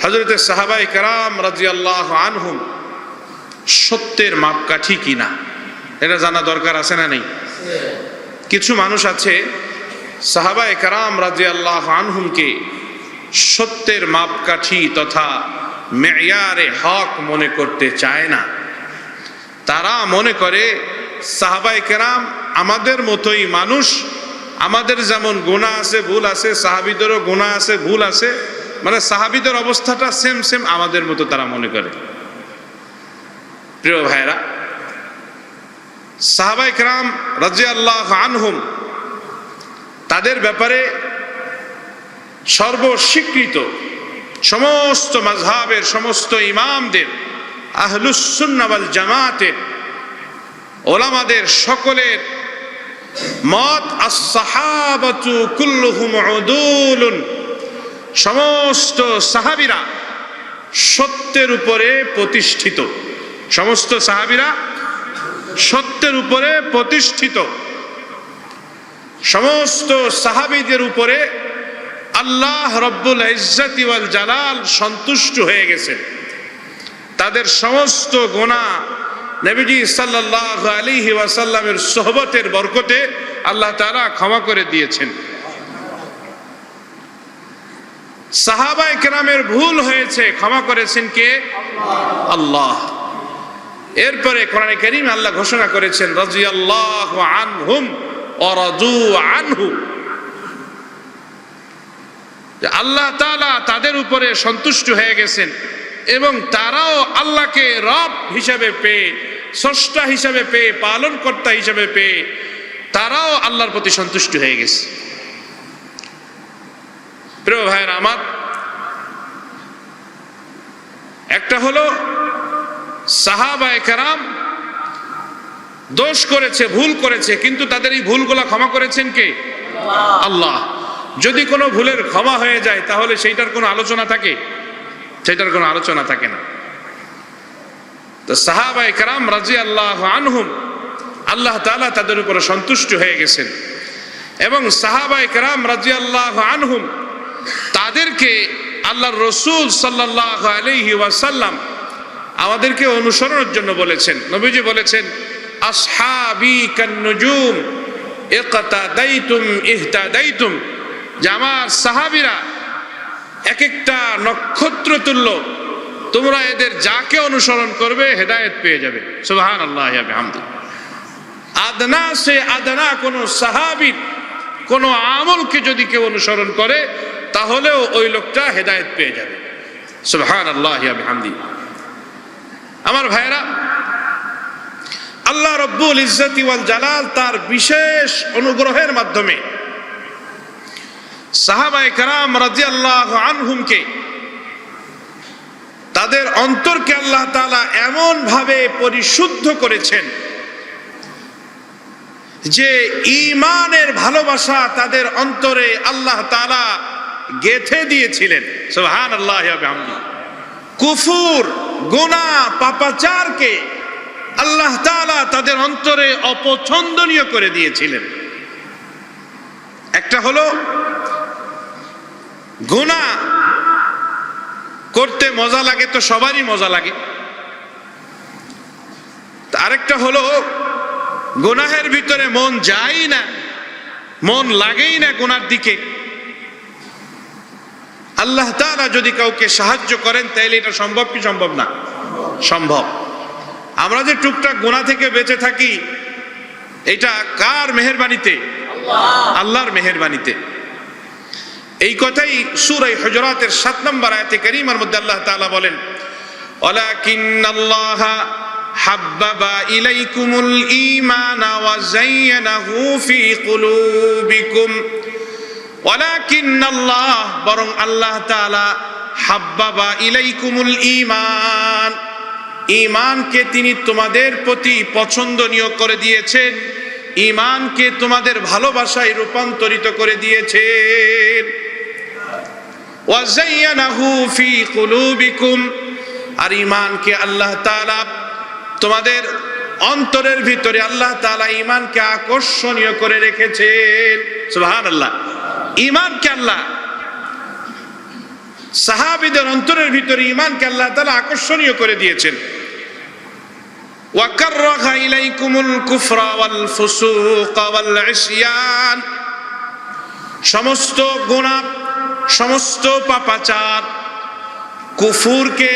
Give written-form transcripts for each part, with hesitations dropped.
হযরতে সাহাবায়ে কেরাম রাদিয়াল্লাহু আনহুম সত্যের মাপকাঠি কিনা এটা জানা দরকার আছে না নেই? কিছু মানুষ আছে সাহাবায়ে কেরাম রাদিয়াল্লাহু আনহুমকে সত্যের মাপকাঠি তথা মেয়ারে হক মনে করতে চায় না। তারা মনে করে সাহাবায়ে কেরাম আমাদের মতোই মানুষ, আমাদের যেমন গুনাহ আছে ভুল আছে সাহাবীদেরও গুনাহ আছে ভুল আছে, মানে সাহাবীদের অবস্থাটা সেম সেম আমাদের মতো তারা মনে করে। প্রিয় ভাইরা, সাহাবায়ে কেরাম রাদিয়াল্লাহু আনহুম তাদের ব্যাপারে সর্বস্বীকৃত সমস্ত মাযহাবের সমস্ত ইমামদের আহলুস সুন্নাহ ওয়াল জামাতের ওলামাদের সকলের মত আস-সাহাবাতু কুল্লুহুম উদুলুন, সমস্ত সাহাবীরা সত্যের উপরে প্রতিষ্ঠিত, সমস্ত সাহাবীরা সত্যের উপরে প্রতিষ্ঠিত। সমস্ত সাহাবীদের উপরে আল্লাহ রব্বুল ইজ্জতি ওয়াল জালাল সন্তুষ্ট হয়ে গেছেন। তাদের সমস্ত গুনাহ নবীজি সাল্লাল্লাহু আলাইহি ওয়াসাল্লামের সোহবতের বরকতে আল্লাহ তাআলা ক্ষমা করে দিয়েছেন। সাহাবায়ে কেরামের ভুল হয়েছে, ক্ষমা করেছেন কে? আল্লাহ। এরপরে কোরআনে কারীম আল্লাহ ঘোষণা করেছেন রাদিয়াল্লাহু আনহুম ওয়া রাদু আনহু, আল্লাহ তাআলা তাদের উপরে সন্তুষ্ট হয়ে গেছেন এবং তারাও আল্লাহকে রব হিসাবে পেয়ে, স্রষ্টা হিসাবে পেয়ে, পালনকর্তা হিসাবে পেয়ে তারাও আল্লাহর প্রতি সন্তুষ্ট হয়ে গেছে। প্রিয় ভাইয়েরা আমার, একটা হলো সাহাবায়ে কেরাম দোষ করেছে, ভুল করেছে, কিন্তু তাদের এই ভুলগুলো ক্ষমা করেছেন কে? আল্লাহ। যদি কোনো ভুলের ক্ষমা হয়ে যায় তাহলে সেইটার কোনো আলোচনা থাকে? সেটার কোনো আলোচনা থাকে না। তো সাহাবায়ে কেরাম রাদিয়াল্লাহু আনহুম আল্লাহ তাআলা তাদের উপরে সন্তুষ্ট হয়ে গেছেন এবং সাহাবায়ে কেরাম রাদিয়াল্লাহু আনহুম তাদেরকে আল্লাহর রাসূল সাল্লাল্লাহু আলাইহি ওয়াসাল্লাম আমাদেরকে অনুসরণের জন্য বলেছেন। নবীজি বলেছেন আসহাবি কান্নুজুম ইকতাদাইতুম ইহতাদাইতুম, যে আমার সাহাবীরা এক একটা নক্ষত্র তুল্য, তোমরা এদের যাকে অনুসরণ করবে হেদায়েত পেয়ে যাবে। সুবহানাল্লাহি ওয়া বিহামদিহি। আদনা সে আদনা কোন সাহাবীর কোন আমলকে যদি কেউ অনুসরণ করে তাহলেও ওই লোকটা হেদায়েত পেয়ে যাবে। সুবহানাল্লাহি ওয়া বিহামদিহি। আমার ভাইরা, আল্লাহ রব্বুল ইজ্জতি ওয়াল জালাল তার বিশেষ অনুগ্রহের মাধ্যমে সাহাবায়ে কেরাম রাদিয়াল্লাহু আনহুমকে, তাদের অন্তরকে আল্লাহ তাআলা এমন ভাবে পরিশুদ্ধ করেছেন যে ঈমানের ভালোবাসা তাদের অন্তরে আল্লাহ তাআলা গেঁথে দিয়েছিলেন। সুবহানাল্লাহি ওয়া বিহামদিহি। কুফর, গুনাহ, পাপাচারকে আল্লাহ তাআলা তাদের অন্তরে অপছন্দনীয় করে দিয়েছিলেন। একটা হলো গুনাহ করতে মজা লাগে, তো সবারই মজা লাগে। আরেকটা হলো গুনাহের ভিতরে মন যায় না, মন লাগেই না গুনার দিকে। আল্লাহ তাআলা যদি কাউকে সাহায্য করেন তাহলে এটা সম্ভব কি সম্ভব না? সম্ভব। আমরা যে টুকটাক গুনাহ থেকে বেঁচে থাকি এটা কার মেহেরবানিতে? আল্লাহর মেহেরবানিতে। এই কথাই সূরা হুজুরাতের 7 নম্বর আয়াতে কারীমার মধ্যে আল্লাহ তাআলা বলেন ওয়ালাকিন্নাল্লাহা হাব্বাবা ইলাইকুমুল ঈমানা ওয়া যায়্যানাহু ফি কুলুবিকুম, ওয়ালাকিন্নাল্লাহ, বরং আল্লাহ তাআলা হাব্বাবা ইলাইকুমুল ঈমান, ঈমানকে তিনি তোমাদের প্রতি পছন্দনীয় করে দিয়েছেন, ঈমানকে তোমাদের ভালোবাসায় রূপান্তরিত করে দিয়েছেন। ওয়া যায়্যানাহু ফি কুলুবিকুম, আর ঈমানকে আল্লাহ তাআলা তোমাদের অন্তরের ভিতরে আল্লাহ তাআলা ঈমানকে আকর্ষণীয় করে রেখেছেন। সুবহানাল্লাহ। ঈমানকে আল্লাহ সাহাবীদের অন্তরের ভিতরে ঈমানকে আল্লাহ তাআলা আকর্ষণীয় করে দিয়েছেন। ওয়া কাররাহা ইলাইকুমুল কুফরা ওয়াল ফুসুকা ওয়াল ইসয়ান, সমস্ত গুনাহ, সমস্ত পাপাচার, কুফুরকে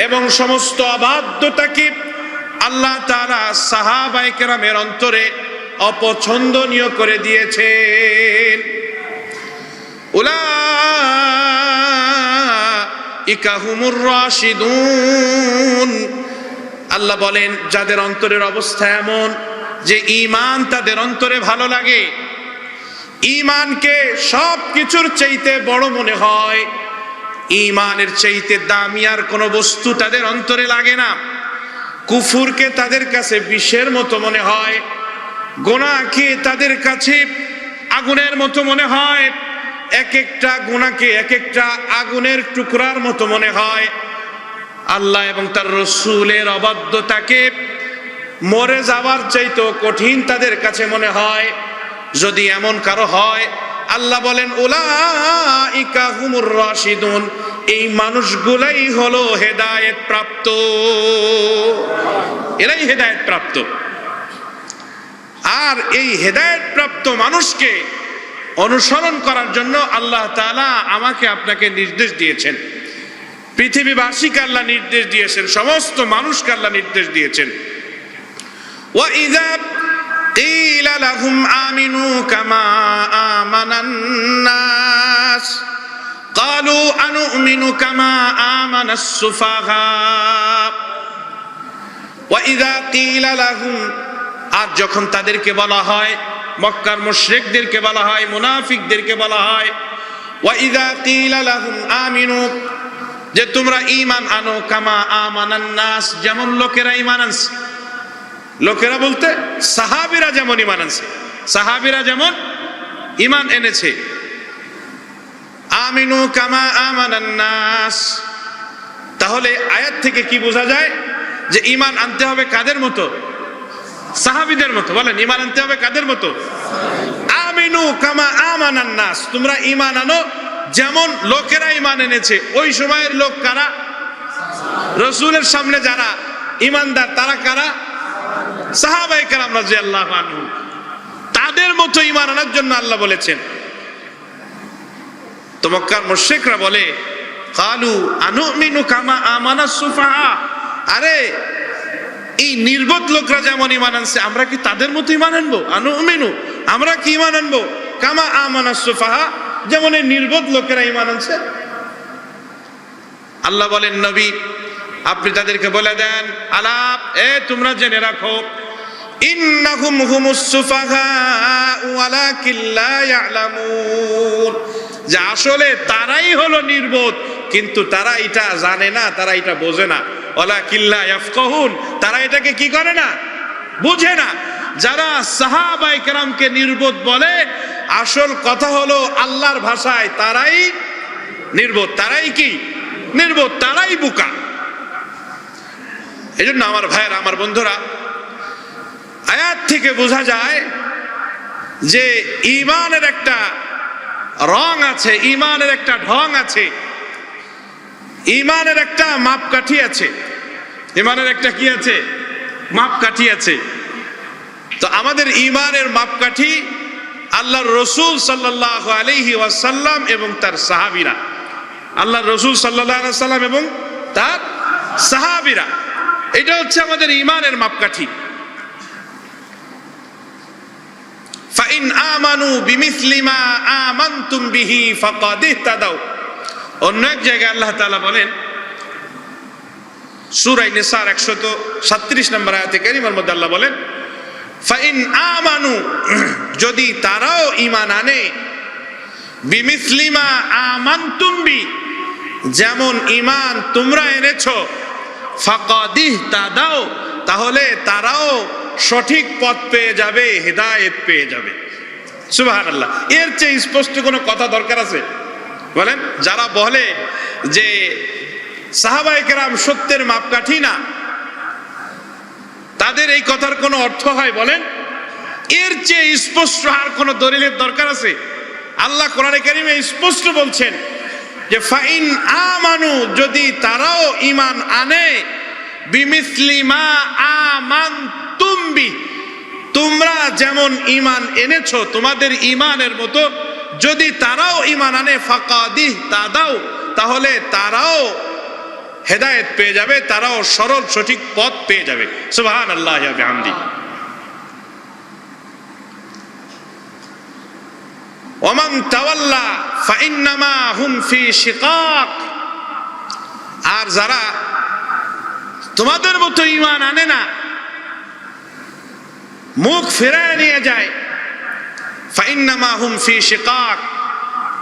এবং সমস্ত অবাধ্যতাকে আল্লাহ তাআলা সাহাবায়ে কেরামের অন্তরে অপছন্দনীয় করে দিয়েছেন। উলাইকা হুমুর রাশিদুন, আল্লাহ বলেন যাদের অন্তরের অবস্থা এমন যে ঈমান তাদের অন্তরে ভালো লাগে, ঈমানকে সব কিছুর চাইতে বড় মনে হয়, ঈমানের চাইতে দামি আর কোনো বস্তু তাদের অন্তরে লাগে না, কুফুরকে তাদের কাছে বিষের মতো মনে হয়, গুনাহকে তাদের কাছে আগুনের মতো মনে হয়, এক একটা গুনাহকে এক একটা আগুনের টুকরার মতো মনে হয়, আল্লাহ এবং তার রাসূলের অবাধ্যতাকে মরে যাওয়ার চাইতেও কঠিন তাদের কাছে মনে হয়। যদি এমন কারো হয়, আল্লাহ বলেন উলাইকা হুমুর রাশিদুন, এই মানুষগুলাই হলো হেদায়েত প্রাপ্ত, এরাই হেদায়েত প্রাপ্ত। আর এই হেদায়েত প্রাপ্ত মানুষকে অনুসরণ করার জন্য আল্লাহ তাআলা আমাকে আপনাকে নির্দেশ দিয়েছেন, পৃথিবীবাসীকে আল্লাহ নির্দেশ দিয়েছেন, সমস্ত মানুষকে আল্লাহ নির্দেশ দিয়েছেন। ওয়া ইযা কিলা লাহুম আমিনু কামা আমানান নাস ক্বালু আনুমিনু কামা আমানাস সুফাহা। ওয়া ইযা কিলা লাহুম, আর যখন তাদেরকে বলা হয়, মক্কার মুশরিকদেরকে বলা হয়, মুনাফিকদেরকে বলা হয়, ওয়া ইযা কিলা লাহুম আমিনু, যে তোমরা ঈমান আনো, কামা আমানান নাস, যেমন লোকেরা ঈমান আনছে, লোকেরা বলতে সাহাবীরা যেমন ঈমান আনছে, সাহাবীরা যেমন ঈমান এনেছে। আমিনু কামা আমানান নাস, তাহলে আয়াত থেকে কি বোঝা যায় যে ঈমান আনতে হবে কাদের মতো? সাহাবীদের মতো। বলেন ঈমান আনতে হবে কাদের মতো? আমিনু কামা আমানান নাস, তোমরা ঈমান আনো যেমন লোকেরা ঈমান এনেছে। ওই সময়ের লোক কারা? রাসূলের সামনে যারা ঈমানদার তারা কারা? সাহাবায়ে কেরাম রাদিয়াল্লাহু আনহুম। তাদের মতো ঈমান আনার জন্য আল্লাহ বলেছেন। তো মক্কার মুশরিকরা বলে কালু আনুমিনু কামা আমানাস সুফাহা, আরে এই নির্বোধ লোকরা যেমন ঈমান আনছে আমরা কি তাদের মতো ঈমান আনবো? আনুমিনু, আমরা কি ঈমান আনবো? কামা আমানাস সুফাহা, যেমন এই নির্বোধ লোকেরা ঈমান আনছে। আল্লাহ বলেন নবী আপনি তাদেরকে বলে দেন, আলা, তোমরা জেনে রাখো, ইন্নাহুম হুমুস সুফাহা ওয়ালাকিন লা ইয়ালামুন, যে আসলে তারাই হলো নির্বোধ, কিন্তু তারা এটা জানে না, তারা এটা বোঝে না। ওয়ালাকিন লা ইয়াফকাহুন, তারা এটাকে কি করে না? বুঝে না। যারা সাহাবায়ে কেরামকে নির্বোধ বলে, আসল কথা হলো আল্লাহর ভাষায় তারাই নির্বোধ, তারাই কি নির্বোধ, তারাই বোকা। এই জন্য আমার ভাইয়েরা, আমার বন্ধুরা, আয়াত থেকে বোঝা যায় যে ঈমানের একটা রং আছে, ঈমানের একটা ঢং আছে, ঈমানের একটা মাপকাঠি আছে, ঈমানের একটা কি আছে? মাপকাঠি আছে। তো আমাদের ঈমানের মাপকাঠি আল্লাহর রাসূল সাল্লাল্লাহু আলাইহি ওয়াসাল্লাম এবং তার সাহাবীরা, আল্লাহর রাসূল সাল্লাল্লাহু আলাইহি ওয়াসাল্লাম এবং তার সাহাবীরা, এটা হচ্ছে আমাদের ঈমানের মাপকাঠি। ফাইন আমানু বিমিসলি মা আমানতুম বিহি ফাকাদ ইহতাদাউ। অন্য এক জায়গায় আল্লাহ তাআলা বলেন, সূরা নিসার 137 নম্বর আয়াতে কারিমার মধ্যে আল্লাহ বলেন, ফাইন আমানু, যদি তারাও ঈমান আনে, বিমিসলি মা আমানতুম বি, যেমন ঈমান তোমরা এনেছো, ফাকাদ ইহতাদাউ, তাহলে তারাও সঠিক পথ পেয়ে যাবে, হেদায়েত পেয়ে যাবে। সুবহানাল্লাহ। এর চেয়ে স্পষ্ট কোনো কথা দরকার আছে? বলেন। যারা বলে যে সাহাবায়ে কেরাম সত্যের মাপকাঠি না, তাদের এই কথার কোনো অর্থ হয়? বলেন। এর চেয়ে স্পষ্ট আর কোনো দলিলের দরকার আছে? আল্লাহ কোরআনে কারীমে স্পষ্ট বলছেন, যে ফাইন আমানু, যদি তারাও ঈমান আনে, বিমিসলি মা আমানতুম বি, তোমরা যেমন ঈমান এনেছো তোমাদের ঈমানের মতো যদি তারাও ঈমান আনে, ফাকাদিহ তাদাও, তাহলে তারাও হেদায়েত পেয়ে যাবে, তারাও সরল সঠিক পথ পেয়ে যাবে। সুবহানাল্লাহি ওয়া বিহামদি। ওমান তাওয়াল্লা ফাইন্নামা হুম ফি শিকাক, আর যারা তোমাদের মতো ঈমান আনে না, মুখ ফিরিয়ে নিয়ে যায়, ফাইন্নামা হুম ফি শিকাক,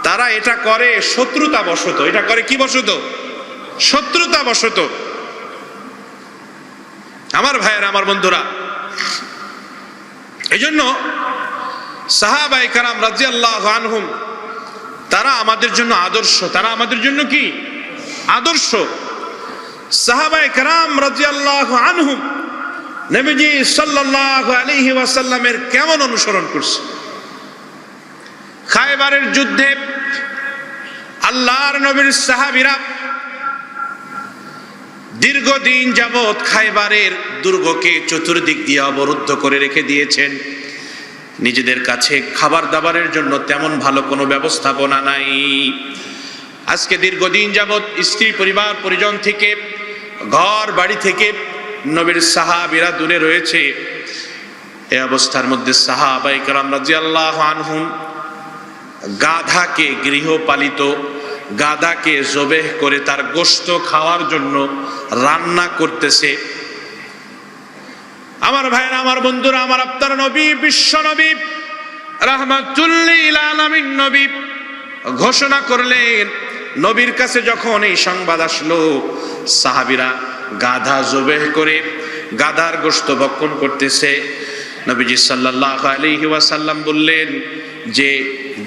তারা এটা করে শত্রুতা বশত। এটা করে কি বশত? শত্রুতা বশত। আমার ভাইয়েরা, আমার বন্ধুরা, এজন্য সাহাবায়ে কেরাম রাদিয়াল্লাহু আনহুম তারা আমাদের জন্য আদর্শ। তারা আমাদের জন্য কি আদর্শ? সাহাবায়ে কেরাম রাদিয়াল্লাহু আনহুম নবীজি সাল্লাল্লাহু আলাইহি ওয়াসাল্লামের কেমন অনুসরণ করছে। খায়বারের যুদ্ধে আল্লাহর নবীর সাহাবীরা দীর্ঘদিন যাবৎ খায়বারের দুর্গকে চতুর্দিক দিয়ে অবরুদ্ধ করে রেখে দিয়েছেন। নিজেদের কাছে খাবার দাবারের জন্য তেমন ভালো কোনো ব্যবস্থাপনা নাই। আজকে দীর্ঘদিন যাবৎ স্ত্রী পরিবার পরিজন থেকে, ঘর বাড়ি থেকে নবীর সাহাবীরা দূরে রয়েছে। এই অবস্থার মধ্যে সাহাবায়ে কেরাম রাদিয়াল্লাহু আনহুম গাধাকে, গৃহপালিত গাধাকে জবেহ করে তার গোশত খাওয়ার জন্য রান্না করতেছে। আমার ভাইরা, আমার বন্ধুরা, আমার আপনার নবী, বিশ্ব নবী, রাহমাতুল লিল আলামিন নবী ঘোষণা করলেন। নবীর কাছে যখন এই সংবাদ আসলো, সাহাবীরা গাধা জবেহ করে গাধার গোশত ভক্ষণ করতেছে, নবীজি সাল্লাল্লাহু আলাইহি ওয়াসাল্লাম বললেন যে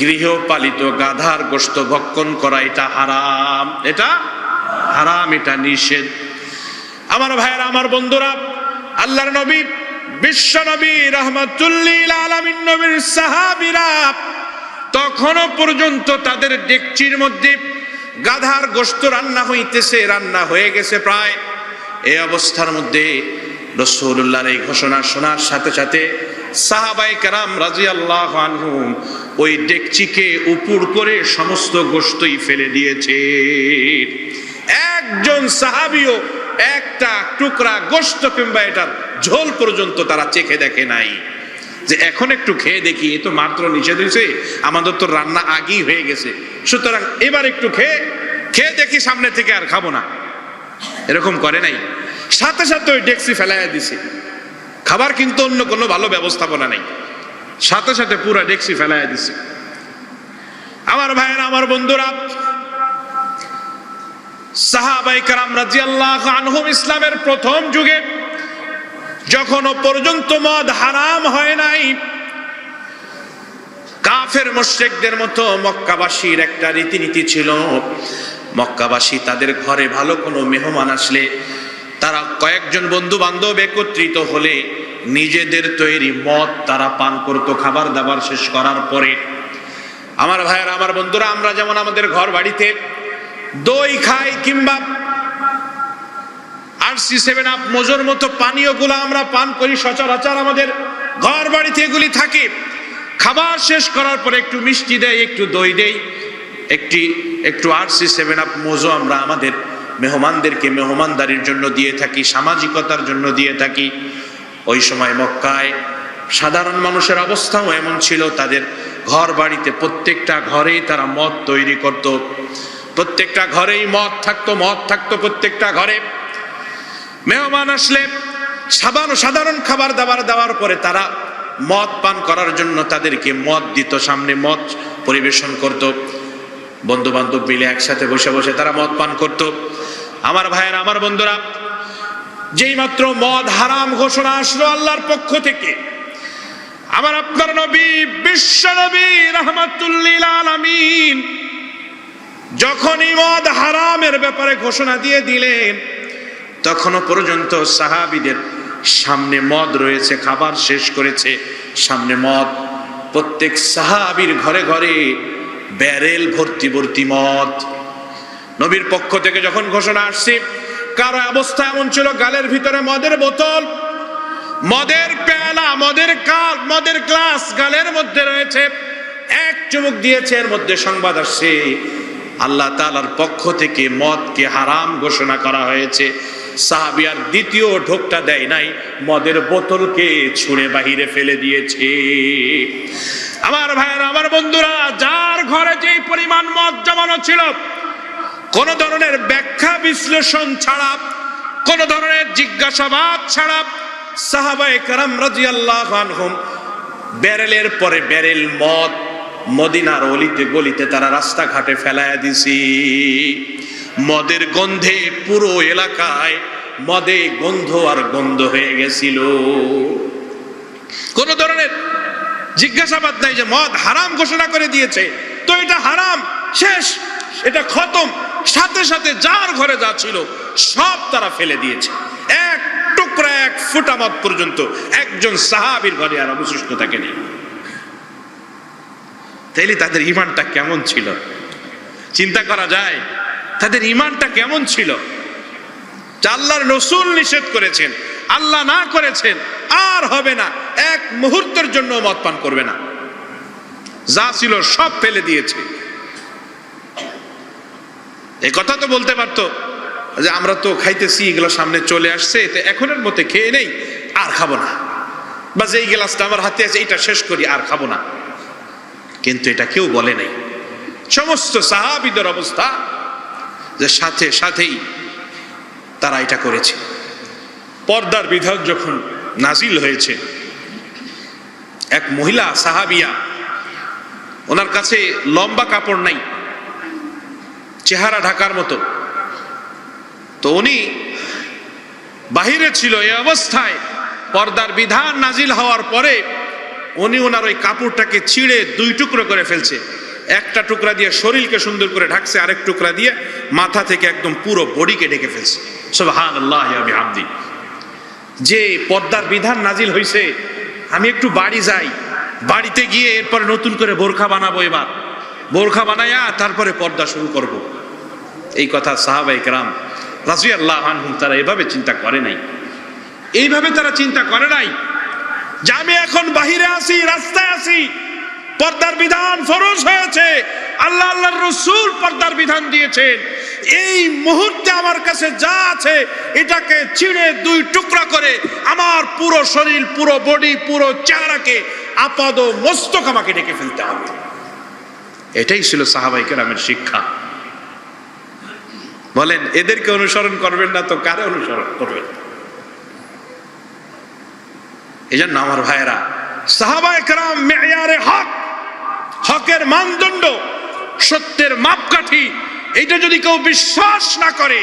গৃহপালিত গাধার গোশত ভক্ষণ করা এটা হারাম, এটা হারাম, এটা নিষেধ। আমার ভাইরা, আমার বন্ধুরা, আল্লাহর নবী, বিশ্ব নবী, রাহমাতুল লিল আলামিন নবীর সাহাবীরা তখনও পর্যন্ত তাদের ডেকচির মধ্যে গাধার গোশত রান্না হইতেছে, রান্না হয়ে গেছে প্রায়। এই অবস্থার মধ্যে রাসূলুল্লাহর এই ঘোষণা শোনার সাথে সাথে সাহাবায়ে কেরাম রাদিয়াল্লাহু আনহুম ওই ডেকচিকে উপুড় করে সমস্ত গোশতই ফেলে দিয়েছে। একজন সাহাবীও একটা টুকরা গোশত কিংবা এটার ঝোল পর্যন্ত তারা চেখে দেখে নাই, যে এখন একটু খেয়ে দেখি, এ তো মাত্র নিষেধ হয়েছে, আমাদের তো রান্না আগেই হয়ে গেছে, সুতরাং এবার একটু খেয়ে দেখি, সামনে থেকে আর খাবো না, এরকম করে নাই। সাথে সাথে ওই ডেকচি ফেলাইয়া দিছে। খাবার কিন্তু অন্য কোনো ভালো ব্যবস্থাপনা নেই, সাথে সাথে পুরো ডেকচি ফেলাইয়া দিছে। আমার ভাইয়েরা, আমার বন্ধুরা, সাহাবায়ে কেরাম রাদিয়াল্লাহু আনহুম ইসলামের প্রথম যুগে যখনও পর্যন্ত মদ হারাম হয় নাই, কাফের মুশরিকদের মতো মক্কাবাসীর একটা রীতিনীতি ছিল। মক্কাবাসী তাদের ঘরে ভালো কোনো মেহমান আসলে তারা কয়েকজন বন্ধু বান্ধব একত্রিত হলে নিজেদের তৈরি মদ তারা পান করত খাবার দাবার শেষ করার পরে। আমার ভাইয়েরা, আমার বন্ধুরা, আমরা যেমন আমাদের ঘর বাড়িতে দই খাই কিংবা আরসি 7 আপ মজোর মতো পানীয়গুলো আমরা পান করি, সচরাচর আমাদের ঘর বাড়িতে এগুলি থাকে। খাবার শেষ করার পরে একটু মিষ্টি দেয়, একটু দই দেই, একটু আরসি 7 আপ মজো আমরা আমাদের মেহমানদেরকে মেহমানদারির জন্য দিয়ে থাকি, সামাজিকতার জন্য দিয়ে থাকি। ওই সময় মক্কায় সাধারণ মানুষের অবস্থাও এমন ছিল, তাদের ঘর বাড়িতে প্রত্যেকটা ঘরেই তারা মদ তৈরি করত, প্রত্যেকটা ঘরেই মদ থাকতো প্রত্যেকটা ঘরে। মেহমান আসলে সাধারণ খাবার দাবার দেওয়ার পরে তারা মদ পান করার জন্য তাদেরকে মদ দিত, সামনে মদ পরিবেশন করত, বন্ধু বান্ধব মিলে একসাথে বসে বসে তারা মদ পান করত। আমার ভাইয়েরা, আমার বন্ধুরা, যেই মাত্র মদ হারাম ঘোষণা আসলো আল্লাহর পক্ষ থেকে, আমার আপনার নবী, বিশ্ব নবী, রাহমাতুল লিল আলামিন যখনই মদ হারামের ব্যাপারে ঘোষণা দিয়ে দিলেন, তখনও পর্যন্ত সাহাবীদের সামনে মদ রয়েছে, খাবার শেষ করেছে, সামনে মদ, প্রত্যেক সাহাবীর ঘরে ঘরে ব্যারেল ভর্তি ভর্তি মদ। নবীর পক্ষ থেকে যখন ঘোষণা আসছে, কারো অবস্থা এমন ছিল গালের ভিতরে মদের বোতল, মদের পেয়ালা, মদের গ্লাস গালের মধ্যে রয়েছে, এক চুমুক দিয়েছে, এর মধ্যে সংবাদ আসছে আল্লাহ তাআলার পক্ষ থেকে মদকে হারাম ঘোষণা করা হয়েছে। সাহাবী আর দ্বিতীয় ঢোকটা দেয় নাই, মদের বোতলকে ছুঁড়ে বাহিরে ফেলে দিয়েছে। আমার ভাইয়েরা, আমার বন্ধুরা, যার ঘরে যেই পরিমাণ মদ জমানো ছিল, কোন ধরনের ব্যাখ্যা বিশ্লেষণ ছাড়া, কোন ধরনের জিজ্ঞাসাবাদ ছাড়া সাহাবায়ে কেরাম রাদিয়াল্লাহু আনহুম ব্যারেলের পরে ব্যারেল মদ মদিনার অলিতে গলিতে তারা রাস্তাঘাটে ফেলায়া দিছি। মদের গন্ধে পুরো এলাকায় মদে গন্ধ আর গন্ধ হয়ে গেছিল। কোন ধরনের জিজ্ঞাসাবাদ নাই যে মদ হারাম ঘোষণা করে দিয়েছে তো এটা হারাম, শেষ, এটা খতম। সাথে সাথে যার ঘরে যা ছিল সব তারা ফেলে দিয়েছে। এক টুকরা, এক ফুটা মদ পর্যন্ত একজন সাহাবীর ঘরে আর অবশিষ্ট থাকেনি। তাইলে তাদের ঈমানটা কেমন ছিল চিন্তা করা যায়। তাদের ঈমানটা কেমন ছিল। আল্লাহর রাসূল নিষেধ করেছেন, আল্লাহ না করেছেন, আর হবে না, এক মুহূর্তের জন্য মদ পান করবে না, যা ছিল সব ফেলে দিয়েছে। এই কথা তো বলতে পারতো যে আমরা তো খাইতেছি, এগুলো সামনে চলে আসছে, তো এখনের মতো খেয়ে নেই, আর খাবো না, বা যে এই গ্লাসটা আমার হাতে আছে এটা শেষ করি, আর খাবো না। কিন্তু এটা কেউ বলে নাই। সমস্ত সাহাবীদের অবস্থা যে সাথে সাথেই তারা এটা করেছে। পর্দার বিধান যখন নাজিল হয়েছে, এক মহিলা সাহাবিয়া, ওনার কাছে লম্বা কাপড় নাই, চেহারা ঢাকার মতো, তো উনি বাহিরে ছিল। এই অবস্থায় পর্দার বিধান নাজিল হওয়ার পরে উনি ওনার ওই কাপড়টাকে ছিঁড়ে দুই টুকরো করে ফেলছে। একটা টুকরা দিয়ে শরীরকে সুন্দর করে ঢাকছে, আরেক টুকরা দিয়ে মাথা থেকে একদম পুরো বডিকে ঢেকে ফেলছে। সুবহানাল্লাহি ওয়া বিহামদি। যে পর্দার বিধান নাজিল হয়েছে, আমি একটু বাড়ি যাই, বাড়িতে গিয়ে এরপরে নতুন করে বোরখা বানাবো, এবার বোরখা বানায়া তারপরে পর্দা শুরু করব। এই কথা সাহাবায়ে কেরাম রাদিয়াল্লাহু আনহুম তারা এভাবে চিন্তা করে নাই। এইভাবে তারা চিন্তা করে নাই যে আমি এখন বাহিরে আছি, রাস্তায় আছি, পর্দার বিধান ফরজ হয়েছে, আল্লাহ আল্লাহর রাসূল পর্দার বিধান দিয়েছেন, এই মুহূর্তে আমার কাছে যা আছে এটাকে ছিঁড়ে দুই টুকরা করে আমার পুরো শরীর, পুরো বডি, পুরো চেহারাকে আপাদ মস্তক আমাকে ঢেকে ফেলতে হবে। এটাই ছিল সাহাবায়ে কেরামের শিক্ষা। বলেন, এদেরকে অনুসরণ করবেন না তো কারে অনুসরণ করবেন? এই জন্য আমার ভাইয়েরা, সাহাবায়ে কেরাম মেয়ারে হক, হকের মানদণ্ড, সত্যের মাপকাঠি, এইটা যদি কেউ বিশ্বাস না করে,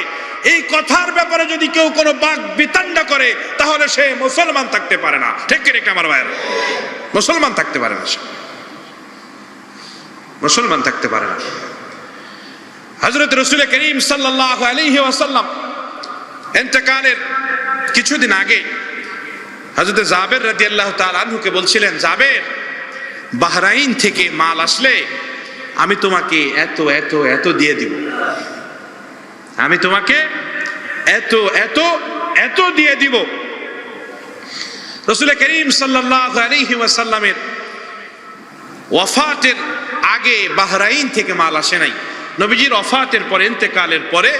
এই কথার ব্যাপারে যদি কেউ কোনো বাক বিতণ্ডা করে, তাহলে সে মুসলমান থাকতে পারে না। ঠিক কি আমার ভাইয়েরা? মুসলমান থাকতে পারে না, মুসলমান থাকতে পারে না। হযরত রাসূল করিম সাল্লাল্লাহু আলাইহি ওয়াসাল্লাম ইন্তেকালের কিছুদিন আগে হযরত জাবের রাদিয়াল্লাহু তাআলা আনহুকে বলছিলেন, জাবের, বাহরাইন থেকে মাল আসলে আমি তোমাকে এত এত এত দিয়ে দিব, আমি তোমাকে এত এত এত দিয়ে দিব। রাসূল করিম সাল্লাল্লাহু আলাইহি ওয়াসাল্লামের ওয়াফাতের আগে বাহরাইন থেকে মাল আসে নাই। নবীজির ওয়াফাতের পরে, ইন্তেকালের পরে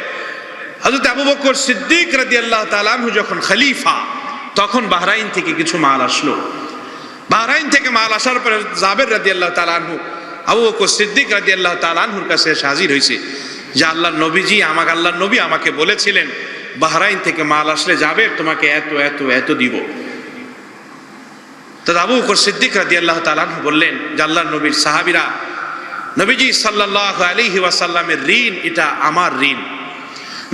হযরত আবু বকর সিদ্দিক রাদিয়াল্লাহু তাআলা আনহু যখন খলিফা, তখন বাহরাইন থেকে কিছু মাল আসলো। বাহরাইন থেকে মাল আসার পরে জাবের রাদিয়াল্লাহু তাআলা আনহু আবু বকর সিদ্দিক রাদিয়াল্লাহু তাআলা আনহুর কাছে এসে হাজির হয়েছে যে আল্লাহর নবীজি, আল্লাহর নবী আমাকে বলেছিলেন বাহরাইন থেকে মাল আসলে জাবের তোমাকে এত এত এত দিব। তো আবু বকর সিদ্দিক রাদিয়াল্লাহু তাআলা আনহু বললেন যে আল্লাহর নবীর সাহাবীরা, নবীজি সাল্লাল্লাহু আলাইহি ওয়াসাল্লামের ঋণ এটা আমার ঋণ।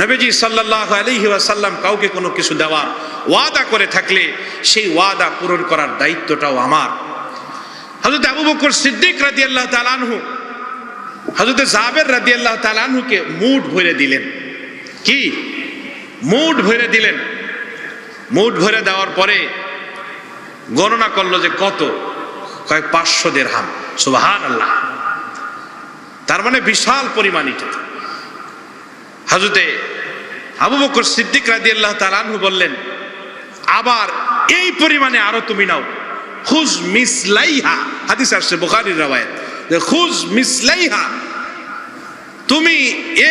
নবীজি সাল্লাল্লাহু আলাইহি ওয়াসাল্লাম কাউকে কোনো কিছু দেওয়ার ওয়াদা করে থাকলে সেই ওয়াদা পূরণ করার দায়িত্বটাও আমার। হযরত আবু বকর সিদ্দিক রাদিয়াল্লাহু তাআলা আনহু হযরত জাবের রাদিয়াল্লাহু তাআলা আনহুকে মুঠ ভরে দিলেন। কি মুঠ ভরে দিলেন? মুঠ ভরে দেওয়ার পরে গণনা করলো যে কত, কয় 500 দিরহাম। সুবহানাল্লাহ। তার মানে বিশাল পরিমাণ এটা। হযরতে আবু বকর সিদ্দিক রাদিয়াল্লাহু তাআলা আনহু বললেন, আবার এই পরিমাণে আরো তুমি নাও, খুজ মিসলাইহা, হাদিস আসছে বুখারীর রওয়ায়াত, যে খুজ মিসলাইহা, তুমি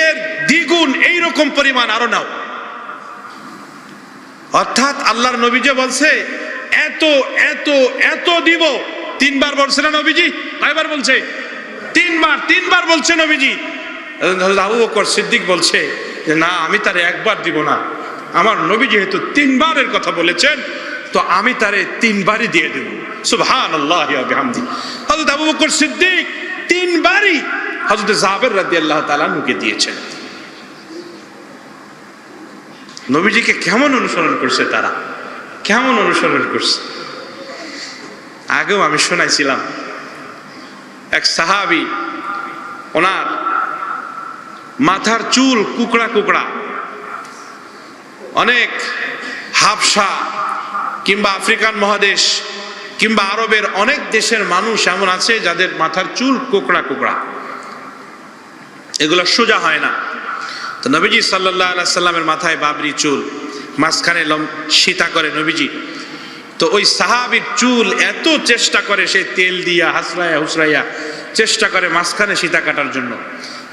এর দ্বিগুণ এইরকম পরিমাণ আরো নাও। অর্থাৎ আল্লাহর নবী যে বলছে এত এত এত দিব, তিনবার বলছে না নবীজি? কয়বার বলছে? তিনবার বলছে নবীজি। আবু বকর সিদ্দিক বলছে যে না, আমি তারে একবার দিব না, আমার নবী যেহেতু তিনবারের কথা বলেছেন তো আমি তারে তিনবারই দিয়ে দেব। সুবহানাল্লাহি ওয়া বিহামদি। হযরত আবু বকর সিদ্দিক তিনবারই হযরত জাবের রাদিয়াল্লাহু তাআলা আনহুকে দিয়েছেন। নবীজিকে কেমন অনুসরণ করছে তারা, কেমন অনুসরণ করছে। আগেও আমি শোনাইছিলাম, এক সাহাবী, ওনার মাথার চুল কুকড়া কুকড়া, অনেক হাবশা কিংবা আফ্রিকান মহাদেশ কিংবা আরবের অনেক দেশের মানুষ এমন আছে যাদের মাথার চুল কুকড়া কুকড়া, এগুলো সোজা হয় না। তো নবীজি সাল্লাল্লাহু আলাইহি সাল্লামের মাথায় বাবরি চুল, মাঝখানে সীতা করে নবীজি। তো ওই সাহাবীর চুল এত চেষ্টা করে, সে তেল দিয়া হাসরাইয়া হুসরাইয়া চেষ্টা করে মাঝখানে সীতা কাটার জন্য,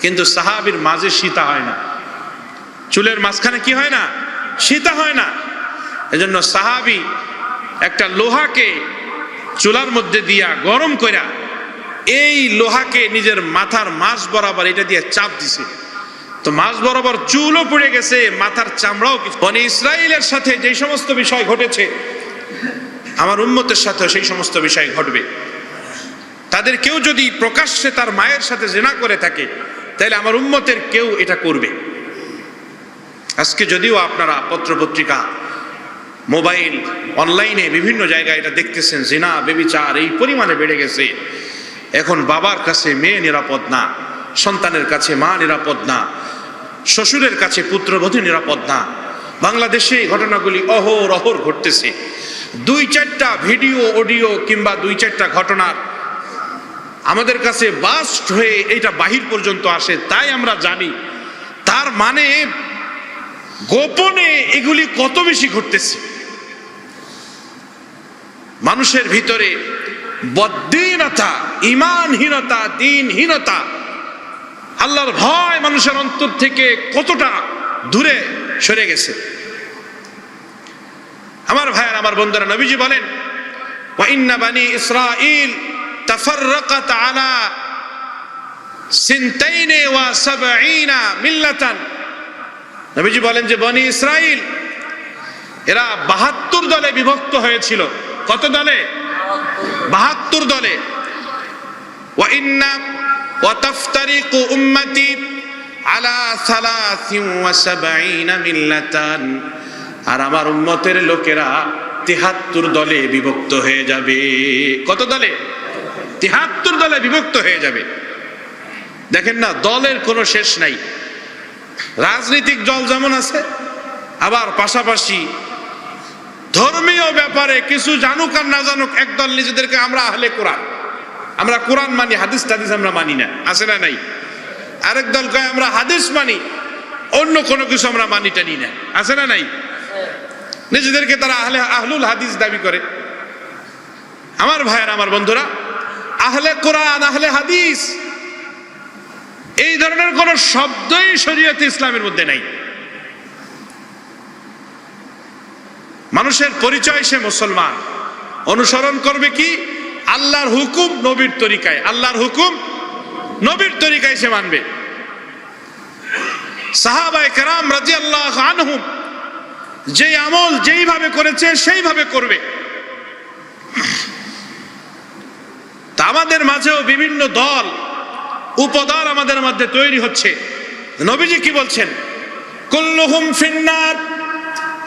কিন্তু সাহাবীর মাঝে সীতা হয় না, চুলের মাঝখানে কি হয় না? সীতা হয় না। এজন্য সাহাবী একটা লোহাকে চুলার মধ্যে দিয়া গরম কইরা এই লোহাকে নিজের মাথার মাঝ বরাবর এটা দিয়ে চাপ দিছে, তো মাঝ বরাবর চুলও পড়ে গেছে, মাথার চামড়াও কিছু। বনি ইসরাইলের সাথে যে সমস্ত বিষয় ঘটেছে, আমার উম্মতের সাথে সেই সমস্ত বিষয় ঘটবে। তাদের কেউ যদি প্রকাশ্যে তার মায়ের সাথে জিনা করে থাকে, তাহলে আমার উম্মতের কেউ এটা করবে। আজকে যদিও আপনারা পত্রপত্রিকা, মোবাইল, অনলাইনে বিভিন্ন জায়গায় এটা দেখতেছেন, জিনা ব্যভিচার এই পরিমাণে বেড়ে গেছে। এখন বাবার কাছে মেয়ে নিরাপদ না, সন্তানের কাছে মা নিরাপদ না, শ্বশুরের কাছে পুত্রবধূ নিরাপদ না। বাংলাদেশে এই ঘটনাগুলি অহরহ ঘটতেছে। 2-4টা ভিডিও অডিও কিংবা 2-4টা ঘটনার আমাদের কাছে বাস্ট হয়ে এটা বাহির পর্যন্ত আসে, তাই আমরা জানি। তার মানে গোপনে এগুলি কত বেশি ঘটতেছে। মানুষের ভিতরে বদ্দীনতা, ঈমানহীনতা, দ্বীনহীনতা, আল্লাহর ভয় মানুষের অন্তর থেকে কতটা দূরে সরে গেছে। আমার ভাইয়ের, আমার বন্ধুরা, নবীজি বলেন, ওয়া ইন্না বানি ইসরাঈল তাফাররাকাত আলা 72 মিল্লাতান। নবীজি বলেন যে বনি ইসরাঈল এরা 72 দলে বিভক্ত হয়েছিল। কত দলে? 72 দলে। ওয়া ইন্না ওয়া তাফতারিকু উম্মতি আলা 73 মিল্লাতান। আর আমার উম্মতের লোকেরা 73 দলে বিভক্ত হয়ে যাবে। কত দলে? 73 দলে বিভক্ত হয়ে যাবে। দেখেন না, দলের কোনো শেষ নাই। রাজনৈতিক দল যেমন আছে, আবার পাশাপাশি ধর্মীয় ব্যাপারে কিছু জানুক আর না জানুক, একদল নিজেদেরকে আমরা আহলে কোরআন, আমরা কোরআন মানি, হাদিস টাদিস আমরা মানি না, আছে না নাই? আরেক দল কয় আমরা হাদিস মানি, অন্য কোনো কিছু আমরা মানি টানি না, আছে না নাই? নিজেদেরকে তারা আহলুল হাদিস দাবি করে। আমার ভাইয়ের, আমার বন্ধুরা, আহলে কোরআন, আহলে হাদিস এই ধরনের কোন শব্দই শরীয়তে ইসলামের মধ্যে নাই। মানুষের পরিচয় সে মুসলমান, অনুসরণ করবে কি? আল্লাহর হুকুম নবীর তরিকায়, আল্লাহর হুকুম নবীর তরিকায় সে মানবে। সাহাবায়ে কেরাম রাদিয়াল্লাহু আনহুম যে আমল যেইভাবে করেছে সেইভাবে করবে। তা আমাদের মাঝেও বিভিন্ন দল উপদল আমাদের মধ্যে তৈরি হচ্ছে। নবীজি কি বলছেন? কুল্লুহুম ফিন্নার।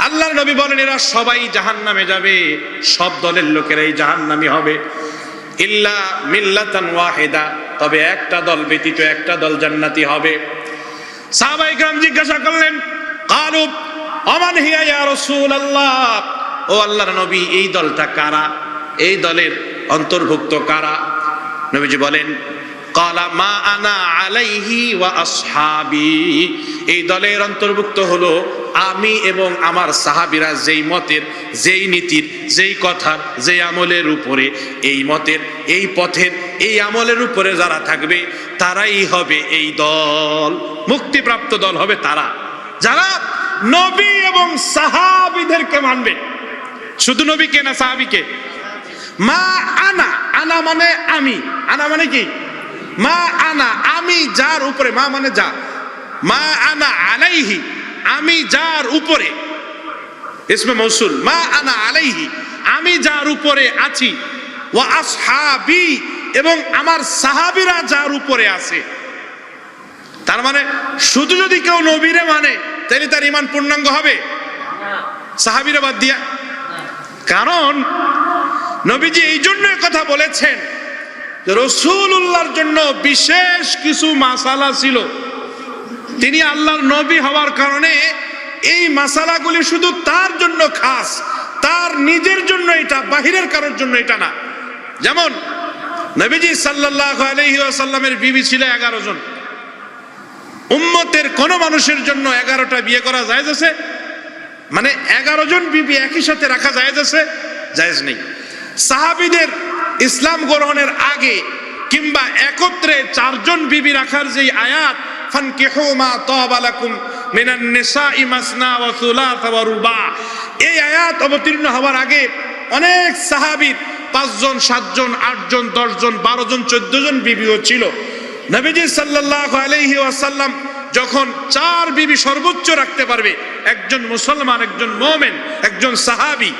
আল্লাহর নবী বলেন এরা সবাই জাহান্নামে যাবে, সব দলের লোকেরাই জাহান্নামী হবে। ইল্লা মিল্লাতান ওয়াহিদা, তবে একটা দল ব্যতীত একটা দল জান্নাতি হবে। সাহাবায়ে কেরাম জিজ্ঞাসা করলেন, ক্বালু আমান হিয়া ইয়া রাসূলুল্লাহ, ও আল্লাহর নবী এই দলটা কারা, এই দলের অন্তর্ভুক্ত কারা? নবীজি বলেন, ক্বালা মা আনা আলাইহি ওয়া আসহাবি, এই দলের অন্তর্ভুক্ত হলো আমি এবং আমার সাহাবীরা যেই মতের, যেই নীতির, যেই কথার, যেই আমলের উপরে, এই মতের, এই পথের, এই আমলের উপরে যারা থাকবে তারাই হবে এই দল, মুক্তিপ্রাপ্ত দল হবে তারা যারা নবী এবং সাহাবীদেরকে মানবে। শুধু নবীকে না, সাহাবীকে। মা আনা, আনা মানে আমি, আনা মানে কি? মা আনা, আমি যার উপরে, মা মানে যা, মা আনা আলাইহি, আমি যার উপরে, ইসমে মৌসুল, মা আনা আলাইহি, আমি যার উপরে আছি, ওয়া আসহাবি, এবং আমার সাহাবীরা যার উপরে আছে। তার মানে শুধু যদি কেউ নবীরে মানে তাহলে তার ঈমান পূর্ণাঙ্গ হবে? সাহাবীরা বাদ দিয়া? কারণ নবীজি এই জন্য কথা বলেছেন, রাসূলুল্লাহর জন্য বিশেষ কিছু মাসালা ছিল। তিনি আল্লাহর নবী হওয়ার কারণে এই মাসালাগুলি শুধু তার জন্য খাস, তার নিজের জন্য এটা, বাহিরের কারোর জন্য এটা না। যেমন নবীজি সাল্লাল্লাহু আলাইহি ওয়াসাল্লামের বিবি ছিল 11 জন। উম্মতের কোন মানুষের জন্য 11টা বিয়ে করা জায়েজ আছে? মানে 11 জন বিবি একই সাথে রাখা জায়েজ আছে? জায়েজ নেই। সাহাবীদের ইসলাম গ্রহণের আগে কিংবা একত্রে 4 জন বিবি রাখার যে আয়াত, ফানকিহু মা তাবা লাকুম মিনান নিসাই মাসনা ওয়া সুলাসা ওয়া রুবা, এই আয়াত অবতীর্ণ হওয়ার আগে অনেক সাহাবী 5 জন, 7 জন, 8 জন, 10 জন, 12 জন, 14 জন বিবিও ছিল। নবীজি সাল্লাল্লাহু আলাইহি ওয়াসাল্লাম যখন 4 বিবি সর্বোচ্চ রাখতে পারবে একজন মুসলমান, একজন মুমিন, একজন সাহাবী,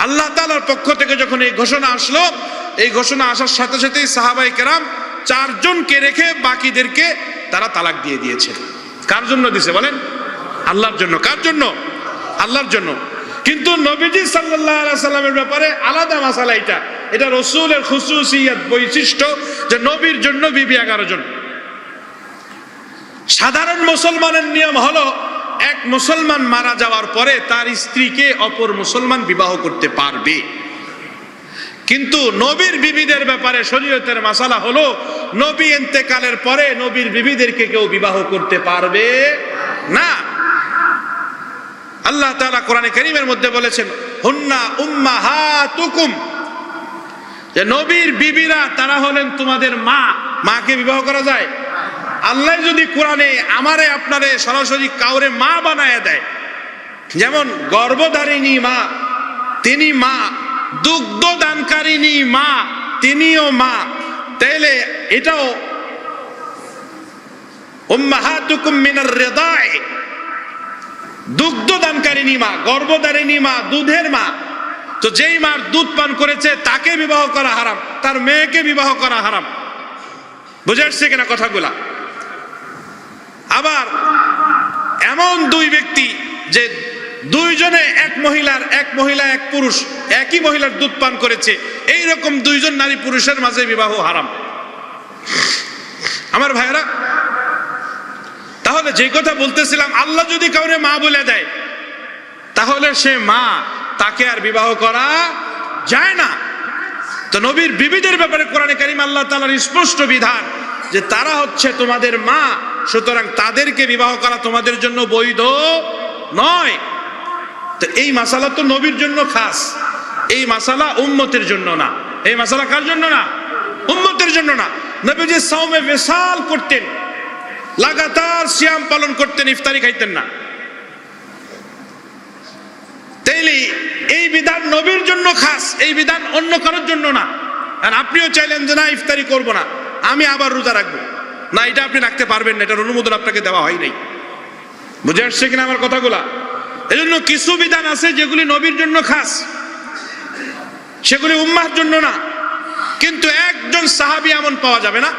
আল্লাহ তাআলার পক্ষ থেকে যখন এই ঘোষণা আসলো, এই ঘোষণা আসার সাথে সাথেই সাহাবায়ে কেরাম 4 জনকে রেখে বাকিদেরকে তারা তালাক দিয়ে দিয়েছেন। কার জন্য দিয়েছে বলেন? আল্লাহর জন্য। কার জন্য? আল্লাহর জন্য। কিন্তু নবীজি সাল্লাল্লাহু আলাইহি সাল্লামের ব্যাপারে আলাদা মাসালা, এটা রাসূলের খুসুসিয়াত, বৈশিষ্ট্য, যে নবীর জন্য বিবি 11 জন। সাধারণ মুসলমানের নিয়ম হলো এক মুসলমান মারা যাওয়ার পরে তার স্ত্রীকে অপর মুসলমান বিবাহ করতে পারবে। কিন্তু নবীর বিবিদের ব্যাপারে শরীয়তের মাসালা হলো নবী ইন্তেকালের পরে নবীর বিবিদেরকে কেউ বিবাহ করতে পারবে না। আল্লাহ তাআলা কোরআনে কারীমের মধ্যে বলেছেন, হুন্না উম্মাহাতুকুম, যে নবীর বিবিরা তারা হলেন তোমাদের মা। মাকে বিবাহ করা যায়? আল্লাহ যদি কোরআনে আমারে আপনারে সরাসরি কাউরে মা বানায় দেয়, যেমন গর্ভধারিণী মা তিনি মা, দুগ্ধ দানকারিণী মা তিনিও মা, তাইলে এটাও উম্মাহাতুকুম মিনার রিদাই, দুগ্ধ দানকারিণী মা, গর্ভধারিণী মা, দুধের মা। তো যেই মার দুধ পান করেছে তাকে বিবাহ করা হারাম, তার মেয়েকে বিবাহ করা হারাম। বুঝে আসছে কিনা কথাগুলা? আবার এমন 2 ব্যক্তি যে 2 জনে, এক মহিলা এক পুরুষ একই মহিলার দুধ পান করেছে, এই রকম 2 জন নারী পুরুষের মাঝে বিবাহ হারাম। আমার ভাইরা, তাহলে যে কথা বলতেছিলাম, আল্লাহ যদি কাউরে মা বলে দেয় তাহলে সে মা, তাকে আর বিবাহ করা যায় না। তো নবীর বিবিদের ব্যাপারে কোরআনে কারীম আল্লাহ তাআলার স্পষ্ট বিধান যে তারা হচ্ছে তোমাদের মা, সুতরাং তাদেরকে বিবাহ করা তোমাদের জন্য বৈধ নয়। তো এই মাসালা তো নবীর জন্য খাস, এই মাসালা উম্মতের জন্য না। এই মাসালা কার জন্য না? উম্মতের জন্য না। নবীজি সাওমে বিসাল করতেন, লাগাতার সিয়াম পালন করতেন, ইফতারি খাইতেন না। তাইলে এই বিধান নবীর জন্য খাস, এই বিধান অন্য কারোর জন্য না। আর আপনিও চাইলেন যে না ইফতারি করব না, আমি আবার রোজা রাখবো না, এটা আপনি রাখতে পারবেন না, এটার অনুমোদন আপনাকে দেওয়া হয় নাই। বুঝে আসছে কিনা আমার কথাগুলা? এজন্য কিছু বিধান আছে যেগুলি নবীর জন্য খাস, সেগুলি উম্মাহর জন্য না। কিন্তু একজন সাহাবী এমন পাওয়া যাবে না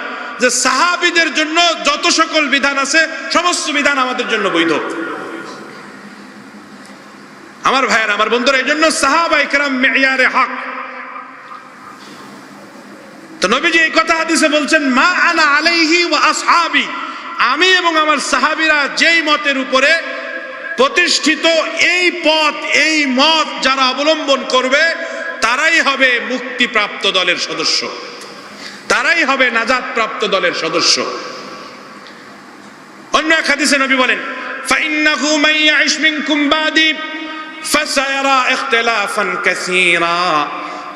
যে সাহাবীদের জন্য যত সকল বিধান আছে সমস্ত বিধান আমাদের জন্য বৈধ। আমার ভাইয়ের, আমার বন্ধুরা, এই জন্য সাহাবায়ে কেরাম মেয়ারে হক। তো নবীজি এই কথা হাদিসে বলছেন, মা আনা আলাইহি ওয়া আসহাবি, আমি এবং আমার সাহাবীরা যেই মতের উপরে প্রতিষ্ঠিত, এই পথ, এই মত যারা অবলম্বন করবে তারাই হবে মুক্তিপ্রাপ্ত দলের সদস্য। তারাই হবে নাজাত প্রাপ্ত দলের সদস্য। অন্য এক হাদিসে নবী বলেন, ফাইন্নাহু মান ইয়াইশ মিনকুম বাদি ফাসায়ারা ইখতিলাফান কাসীরা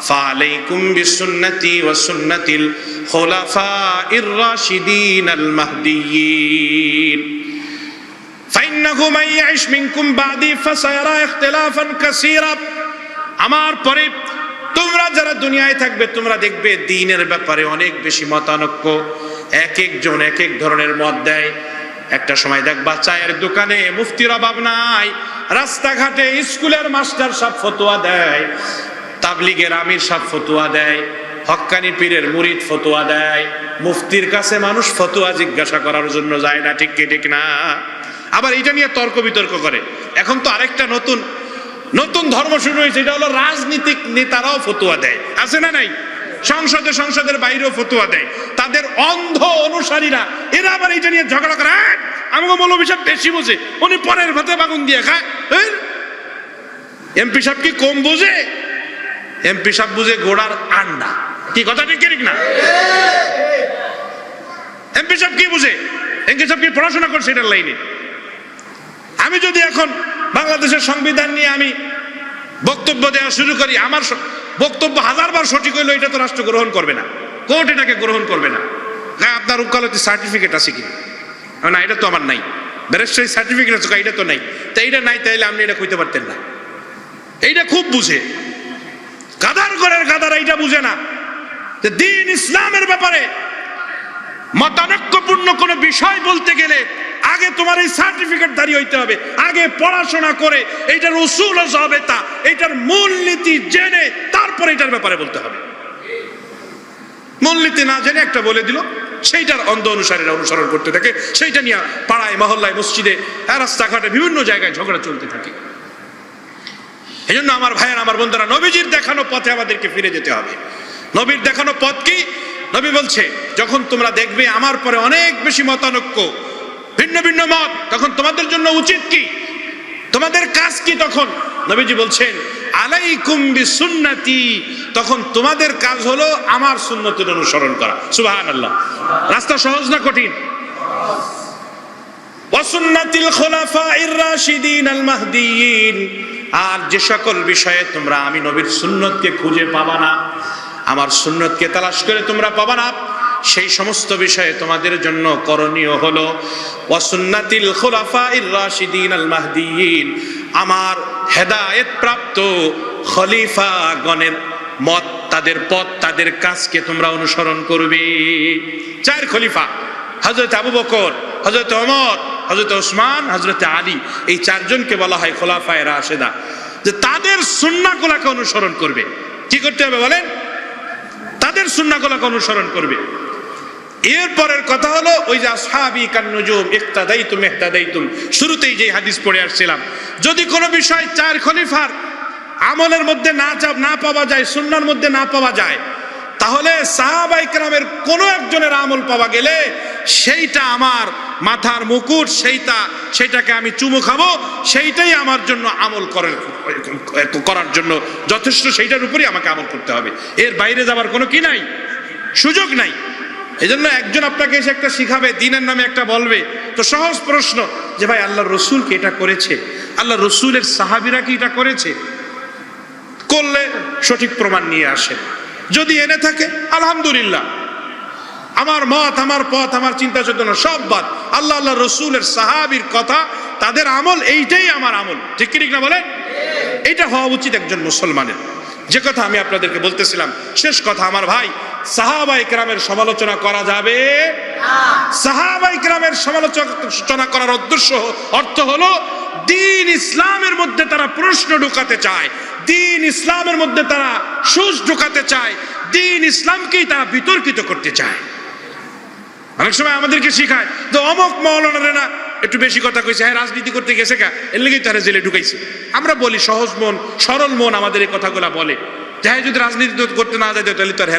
ফালাইকুম বিসুন্নতি ওয়া সুন্নাতিল খুলাফাইর রাশিদিনাল মাহদিয়্যিন। ফাইন্নাহু মান ইয়াইশ মিনকুম বাদি ফাসায়ারা ইখতিলাফান কাসীরা, আমার পরে তোমরা যারা দুনিয়ায় থাকবে তোমরা দেখবে দ্বীনের ব্যাপারে অনেক বেশি মতানৈক্য, এক একজন এক এক ধরনের মত দেয়। একটা সময় দেখবা চায়ের দোকানে মুফতির অভাব নাই, রাস্তাঘাটে স্কুলের মাস্টার সব ফতোয়া দেয়, তাবলিগের আমির সব ফতোয়া দেয়, হক্কানি পীরের মুরিদ ফতোয়া দেয়, মুফতির কাছে মানুষ ফতোয়া জিজ্ঞাসা করার জন্য যায় না, ঠিক কি ঠিক না? আবার এটা নিয়ে তর্ক বিতর্ক করে। এখন তো আরেকটা নতুন নতুন ধর্ম শুরু হয়েছে, এটা হলো রাজনীতিক নেতারাও ফতোয়া দেয়, আছে না নাই? সংসদের বাইরেও ফতোয়া দেয়, তাদের অন্ধ অনুসারীরা এরা আবার এটা নিয়ে ঝগড়া করে। আমাকে মৌলভী সাহেব বেশি বোঝে, উনি পরের ভাতে বাগুন দিয়ে খায়। এমপি সাহেব কি কম বোঝে? এমপি সাহেব বুঝে ঘোড়ার আন্ডা। কি কথা ঠিক ঠিক না? এমপি সাহেব কি বুঝে? এমপি সাহেব কি পড়াশোনা করছে এটার লাইনে? আমি যদি এখন বাংলাদেশের সংবিধান নিয়ে আমি বক্তব্য দেওয়া শুরু করি, আমার বক্তব্য হাজারবার সঠিক হইলো, এটা তো রাষ্ট্র গ্রহণ করবে না, কোর্ট এটাকে গ্রহণ করবে না। না আপনার উকালতি সার্টিফিকেট আছে কি না? এটা তো আমার নাই। ব্যারিস্টারি সার্টিফিকেট আছে, এটা তো নাই। তাই এটা নাই, তাইলে আপনি এটা কইতে পারতেন না। এইটা খুব বুঝে, গাদার ঘরের গাদারা এইটা বুঝে না যে দ্বীন ইসলামের ব্যাপারে মতানৈক্যপূর্ণ কোন বিষয় বলতে গেলে আগে তোমার এই সার্টিফিকেট দাঁড়িয়ে হইতে হবে, আগে পড়াশোনা করে এইটার উসুল ও জাবেতা, এইটার মূলনীতি জেনে তারপরে এটার ব্যাপারে বলতে হবে। মূলনীতি না জেনে একটা বলে দিল, সেইটার অন্ধ অনুসারীরা অনুসরণ করতে থাকে, সেইটা নিয়ে পাড়ায় মহল্লায় মসজিদে রাস্তাঘাটে বিভিন্ন জায়গায় ঝগড়া চলতে থাকে। এই জন্য আমার ভাইয়ের আমার বন্ধুরা, নবীজির দেখানো পথে আমাদেরকে ফিরে যেতে হবে। নবীর দেখানো পথ কি? নবী বলছে, যখন তোমরা দেখবে আমার পরে অনেক বেশি মতানৈক্য, ভিন্ন ভিন্ন মত, তখন তোমাদের জন্য উচিত কি, তোমাদের কাজ কি? তখন নবীজি বলছেন, আলাইকুম বিসুন্নতি, তখন তোমাদের কাজ হলো আমার সুন্নতের অনুসরণ করা। সুবহানাল্লাহ। রাস্তা সহজ না কঠিন? ওয়া সুন্নাতিল খুলাফাইর রাশিদিনাল মাহদিয়্যিন, আর যে সকল বিষয়ে তোমরা আমি নবীর সুন্নতকে খুঁজে পাবা না, আমার সুন্নতকে তালাশ করে তোমরা পাবা না, সেই সমস্ত বিষয়ে তোমাদের জন্য করণীয় হলো ওয়া সুন্নাতিল খুলাফাইর রাশিদিনাল মাহদিয়্যিন, আমার হেদায়েত প্রাপ্ত খলিফাগণের মত, তাদের পথ, তাদের কাজকে তোমরা অনুসরণ করবে। চার খলিফা, হযরত আবু বকর, হযরত ওমর, হযরত ওসমান, হযরত আলী, এই চারজনকে বলা হয় খোলাফায়ে রাশেদা, যে তাদের সুন্নাহগুলোকে অনুসরণ করবে। কি করতে হবে বলেন? তাদের সুন্নাহগুলোকে অনুসরণ করবে। এরপরের কথা হলো ওই যে আসহাবি কান্নুজুম ইক্তাদাইতুম ইহতাদাইতুম, শুরুতেই যে হাদিস পড়ে আসছিলাম, যদি কোনো বিষয় চার খলিফার আমলের মধ্যে না পাওয়া যায়, সুন্নাহর মধ্যে না পাওয়া যায়, তাহলে সাহাবায়ে কেরামের কোন একজনের আমল পাওয়া গেলে সেইটা আমার মাথার মুকুট, সেইটাকে আমি চুমু খাবো, সেইটাই আমার জন্য আমল করার জন্য যথেষ্ট, সেইটার উপরই আমাকে আমল করতে হবে। এর বাইরে যাবার কোনো কি নাই, সুযোগ নাই। এই জন্য একজন আপনাকে এসে একটা শিখাবে, দ্বীনের নামে একটা বলবে, তো সহজ প্রশ্ন যে ভাই আল্লাহর রসুল কি এটা করেছে? আল্লাহর রসুলের সাহাবীরা কি এটা করেছে? করলে সঠিক প্রমাণ নিয়ে আসেন। যদি এনে থাকে আলহামদুলিল্লাহ, আমার মত, আমার পথ, আমার চিন্তা চেতনা সব বাদ, আল্লাহ রসুলের সাহাবীর কথা, তাদের আমল, এইটাই আমার আমল। ঠিক কি ঠিক না বলেন? এটা হওয়া উচিত একজন মুসলমানের। যে কথা আমি আপনাদেরকে বলতেছিলাম, শেষ কথা আমার ভাই, সাহাবায়ে কেরামের সমালোচনা করা যাবে না। সাহাবায়ে কেরামের সমালোচনা করার অর্থ হলো দ্বীন ইসলামের মধ্যে তারা প্রশ্ন ঢোকাতে চায়, দ্বীন ইসলামের মধ্যে তারা সুস ঢোকাতে চায়, দ্বীন ইসলামকেই তারা বিতর্কিত করতে চায়। অনেক সময় আমাদেরকে শিখায় যে অমুক মাওলানা না একটু বেশি কথা কইছে, হ্যাঁ রাজনীতি করতে গেছে কা, এর লেগেই তারা জেলে ঢুকাইছে। আমরা বলি সহজ মন, সরল মন আমাদের এই কথাগুলা বলে, যাই যদি রাজনীতি করতে না যায় তাহলে তো আর